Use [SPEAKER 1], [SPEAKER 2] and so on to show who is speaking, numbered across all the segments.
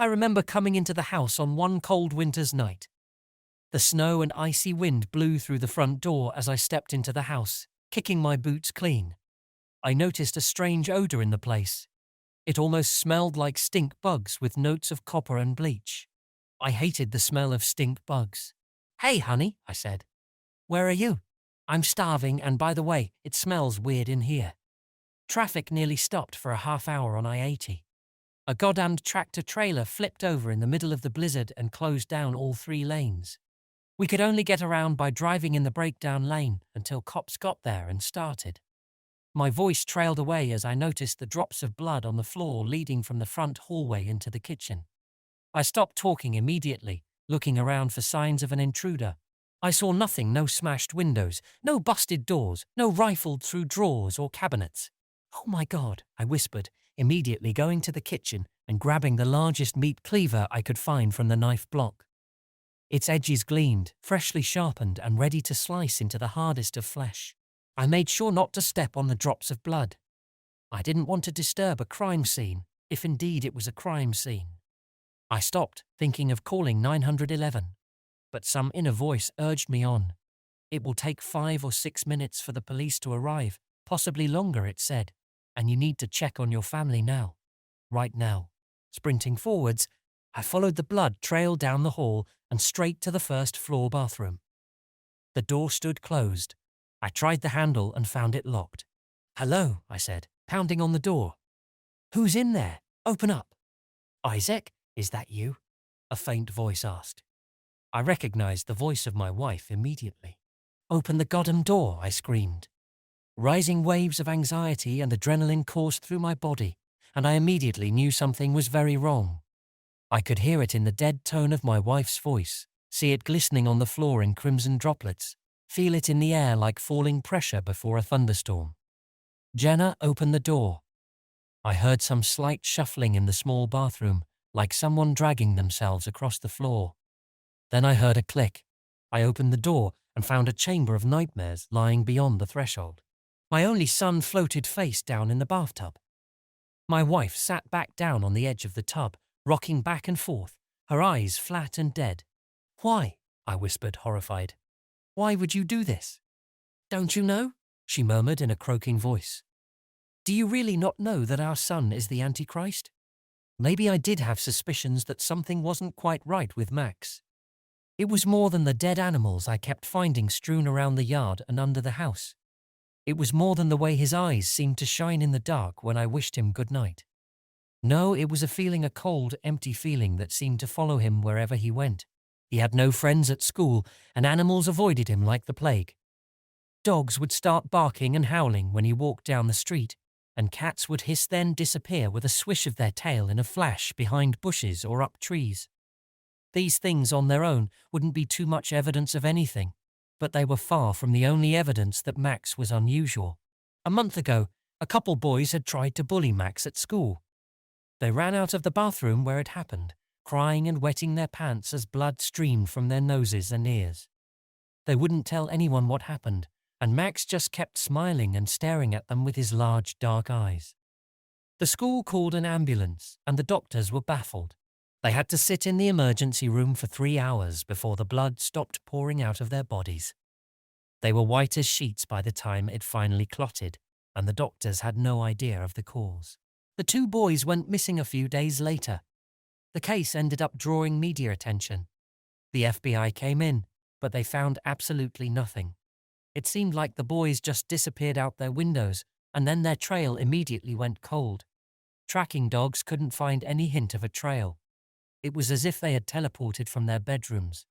[SPEAKER 1] I remember coming into the house on one cold winter's night. The snow and icy wind blew through the front door as I stepped into the house, kicking my boots clean. I noticed a strange odor in the place. It almost smelled like stink bugs with notes of copper and bleach. I hated the smell of stink bugs. "Hey, honey," I said. "Where are you?" "I'm starving, and by the way, it smells weird in here." Traffic nearly stopped for a half hour on I-80. A goddamned tractor-trailer flipped over in the middle of the blizzard and closed down all 3 lanes. We could only get around by driving in the breakdown lane until cops got there and started. My voice trailed away as I noticed the drops of blood on the floor leading from the front hallway into the kitchen. I stopped talking immediately, looking around for signs of an intruder. I saw nothing, no smashed windows, no busted doors, no rifled through drawers or cabinets. "Oh my God," I whispered, immediately going to the kitchen and grabbing the largest meat cleaver I could find from the knife block. Its edges gleamed, freshly sharpened and ready to slice into the hardest of flesh. I made sure not to step on the drops of blood. I didn't want to disturb a crime scene, if indeed it was a crime scene. I stopped, thinking of calling 911. But some inner voice urged me on. "It will take 5 or 6 minutes for the police to arrive, possibly longer," it said, "and you need to check on your family now. Right now." Sprinting forwards, I followed the blood trail down the hall and straight to the first-floor bathroom. The door stood closed. I tried the handle and found it locked. "Hello," I said, pounding on the door. "Who's in there? Open up." "Isaac, is that you?" a faint voice asked. I recognized the voice of my wife immediately. "Open the goddamn door," I screamed. Rising waves of anxiety and adrenaline coursed through my body, and I immediately knew something was very wrong. I could hear it in the dead tone of my wife's voice, see it glistening on the floor in crimson droplets, feel it in the air like falling pressure before a thunderstorm. "Jenna, open the door." I heard some slight shuffling in the small bathroom, like someone dragging themselves across the floor. Then I heard a click. I opened the door and found a chamber of nightmares lying beyond the threshold. My only son floated face down in the bathtub. My wife sat back down on the edge of the tub, rocking back and forth, her eyes flat and dead. "Why?" I whispered, horrified. "Why would you do this?" "Don't you know?" she murmured in a croaking voice. "Do you really not know that our son is the Antichrist?" Maybe I did have suspicions that something wasn't quite right with Max. It was more than the dead animals I kept finding strewn around the yard and under the house. It was more than the way his eyes seemed to shine in the dark when I wished him good night. No, it was a cold, empty feeling that seemed to follow him wherever he went. He had no friends at school, and animals avoided him like the plague. Dogs would start barking and howling when he walked down the street, and cats would hiss then disappear with a swish of their tail in a flash behind bushes or up trees. These things on their own wouldn't be too much evidence of anything, but they were far from the only evidence that Max was unusual. A month ago, a couple boys had tried to bully Max at school. They ran out of the bathroom where it happened, crying and wetting their pants as blood streamed from their noses and ears. They wouldn't tell anyone what happened, and Max just kept smiling and staring at them with his large, dark eyes. The school called an ambulance, and the doctors were baffled. They had to sit in the emergency room for 3 hours before the blood stopped pouring out of their bodies. They were white as sheets by the time it finally clotted, and the doctors had no idea of the cause. The 2 boys went missing a few days later. The case ended up drawing media attention. The FBI came in, but they found absolutely nothing. It seemed like the boys just disappeared out their windows, and then their trail immediately went cold. Tracking dogs couldn't find any hint of a trail. It was as if they had teleported from their bedrooms.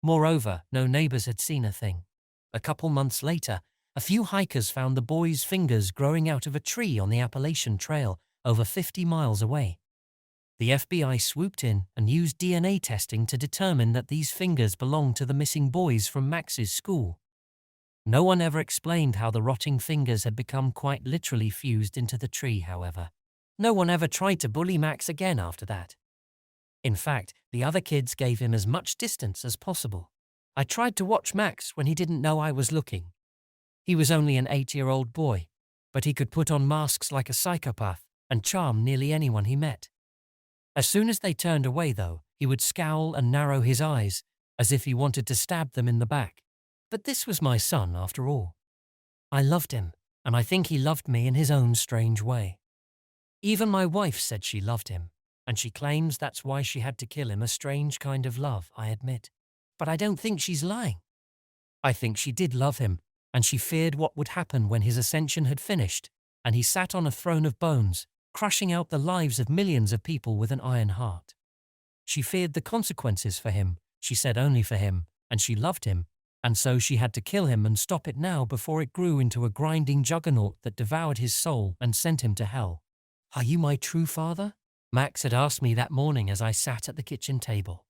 [SPEAKER 1] Moreover, no neighbors had seen a thing. A couple months later, a few hikers found the boys' fingers growing out of a tree on the Appalachian Trail over 50 miles away. The FBI swooped in and used DNA testing to determine that these fingers belonged to the missing boys from Max's school. No one ever explained how the rotting fingers had become quite literally fused into the tree, however. No one ever tried to bully Max again after that. In fact, the other kids gave him as much distance as possible. I tried to watch Max when he didn't know I was looking. He was only an 8-year-old boy, but he could put on masks like a psychopath and charm nearly anyone he met. As soon as they turned away, though, he would scowl and narrow his eyes, as if he wanted to stab them in the back. But this was my son, after all. I loved him, and I think he loved me in his own strange way. Even my wife said she loved him, and she claims that's why she had to kill him, a strange kind of love, I admit. But I don't think she's lying. I think she did love him, and she feared what would happen when his ascension had finished, and he sat on a throne of bones, crushing out the lives of millions of people with an iron heart. She feared the consequences for him, she said only for him, and she loved him, and so she had to kill him and stop it now before it grew into a grinding juggernaut that devoured his soul and sent him to hell. "Are you my true father?" Max had asked me that morning as I sat at the kitchen table.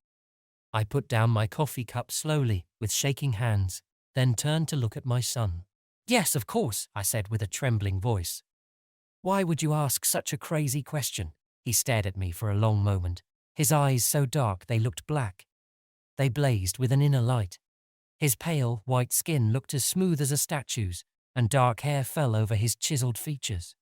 [SPEAKER 1] I put down my coffee cup slowly, with shaking hands, then turned to look at my son. "Yes, of course," I said with a trembling voice. "Why would you ask such a crazy question?" He stared at me for a long moment, his eyes so dark they looked black. They blazed with an inner light. His pale, white skin looked as smooth as a statue's, and dark hair fell over his chiseled features.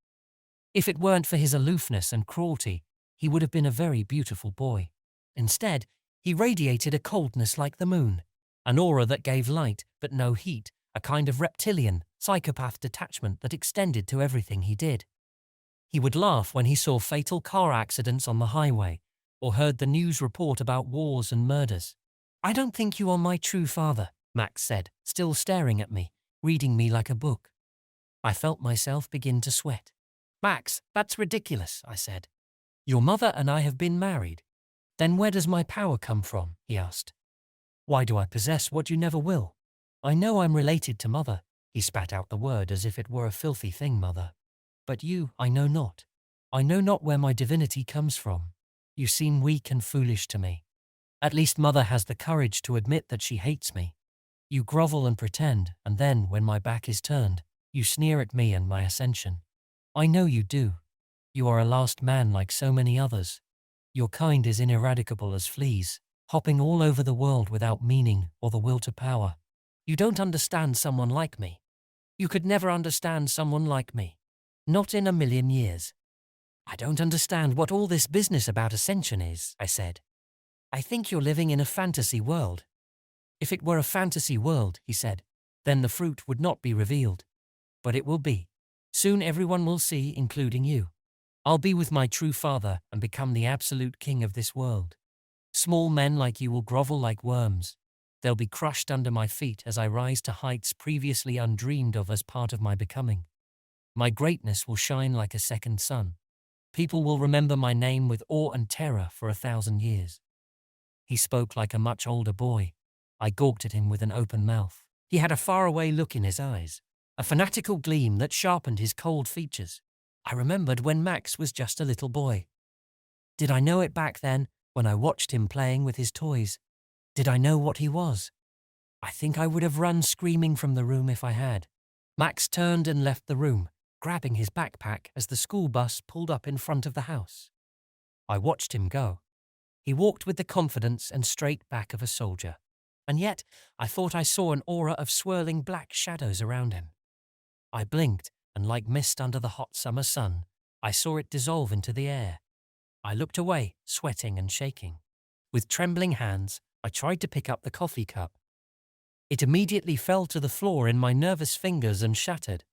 [SPEAKER 1] If it weren't for his aloofness and cruelty, he would have been a very beautiful boy. Instead, he radiated a coldness like the moon, an aura that gave light but no heat, a kind of reptilian, psychopath detachment that extended to everything he did. He would laugh when he saw fatal car accidents on the highway, or heard the news report about wars and murders. "I don't think you are my true father," Max said, still staring at me, reading me like a book. I felt myself begin to sweat. "Max, that's ridiculous," I said. "Your mother and I have been married." "Then where does my power come from?" he asked. "Why do I possess what you never will? I know I'm related to Mother." He spat out the word as if it were a filthy thing, Mother. "But you, I know not. I know not where my divinity comes from. You seem weak and foolish to me. At least Mother has the courage to admit that she hates me. You grovel and pretend, and then, when my back is turned, you sneer at me and my ascension. I know you do. You are a last man like so many others. Your kind is ineradicable as fleas, hopping all over the world without meaning or the will to power. You don't understand someone like me. You could never understand someone like me. Not in a million years." "I don't understand what all this business about ascension is," I said. "I think you're living in a fantasy world." "If it were a fantasy world," he said, "then the fruit would not be revealed. But it will be. Soon everyone will see, including you. I'll be with my true father and become the absolute king of this world. Small men like you will grovel like worms. They'll be crushed under my feet as I rise to heights previously undreamed of as part of my becoming. My greatness will shine like a second sun. People will remember my name with awe and terror for 1,000 years." He spoke like a much older boy. I gawked at him with an open mouth. He had a faraway look in his eyes, a fanatical gleam that sharpened his cold features. I remembered when Max was just a little boy. Did I know it back then, when I watched him playing with his toys? Did I know what he was? I think I would have run screaming from the room if I had. Max turned and left the room, grabbing his backpack as the school bus pulled up in front of the house. I watched him go. He walked with the confidence and straight back of a soldier. And yet, I thought I saw an aura of swirling black shadows around him. I blinked, and like mist under the hot summer sun, I saw it dissolve into the air. I looked away, sweating and shaking. With trembling hands, I tried to pick up the coffee cup. It immediately fell to the floor in my nervous fingers and shattered.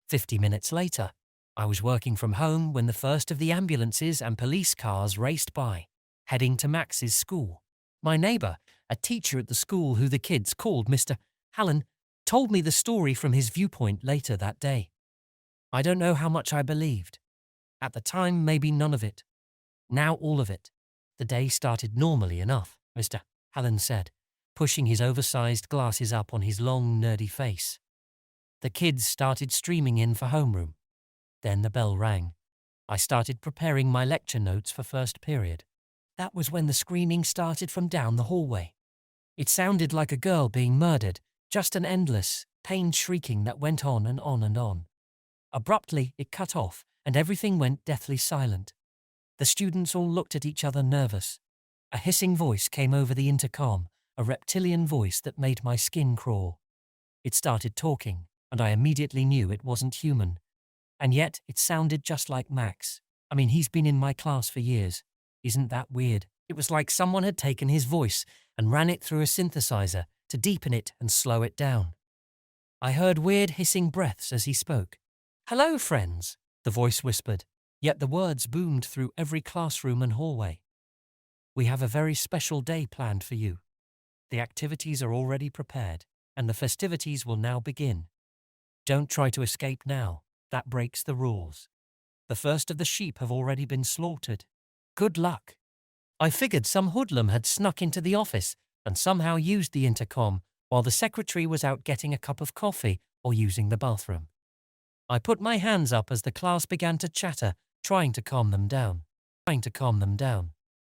[SPEAKER 1] 50 minutes later, I was working from home when the first of the ambulances and police cars raced by, heading to Max's school. My neighbor, a teacher at the school who the kids called Mr. Hallen, told me the story from his viewpoint later that day. I don't know how much I believed. At the time, maybe none of it. Now all of it. The day started normally enough, Mr. Hallen said, pushing his oversized glasses up on his long, nerdy face. The kids started streaming in for homeroom. Then the bell rang. I started preparing my lecture notes for first period. That was when the screaming started from down the hallway. It sounded like a girl being murdered, just an endless, pained shrieking that went on and on and on. Abruptly, it cut off, and everything went deathly silent. The students all looked at each other nervous. A hissing voice came over the intercom, a reptilian voice that made my skin crawl. It started talking, and I immediately knew it wasn't human. And yet, it sounded just like Max. I mean, he's been in my class for years. Isn't that weird? It was like someone had taken his voice and ran it through a synthesizer to deepen it and slow it down. I heard weird hissing breaths as he spoke. "Hello, friends," the voice whispered, yet the words boomed through every classroom and hallway. "We have a very special day planned for you. The activities are already prepared, and the festivities will now begin. Don't try to escape now. That breaks the rules. The first of the sheep have already been slaughtered. Good luck." I figured some hoodlum had snuck into the office and somehow used the intercom while the secretary was out getting a cup of coffee or using the bathroom. I put my hands up as the class began to chatter, trying to calm them down.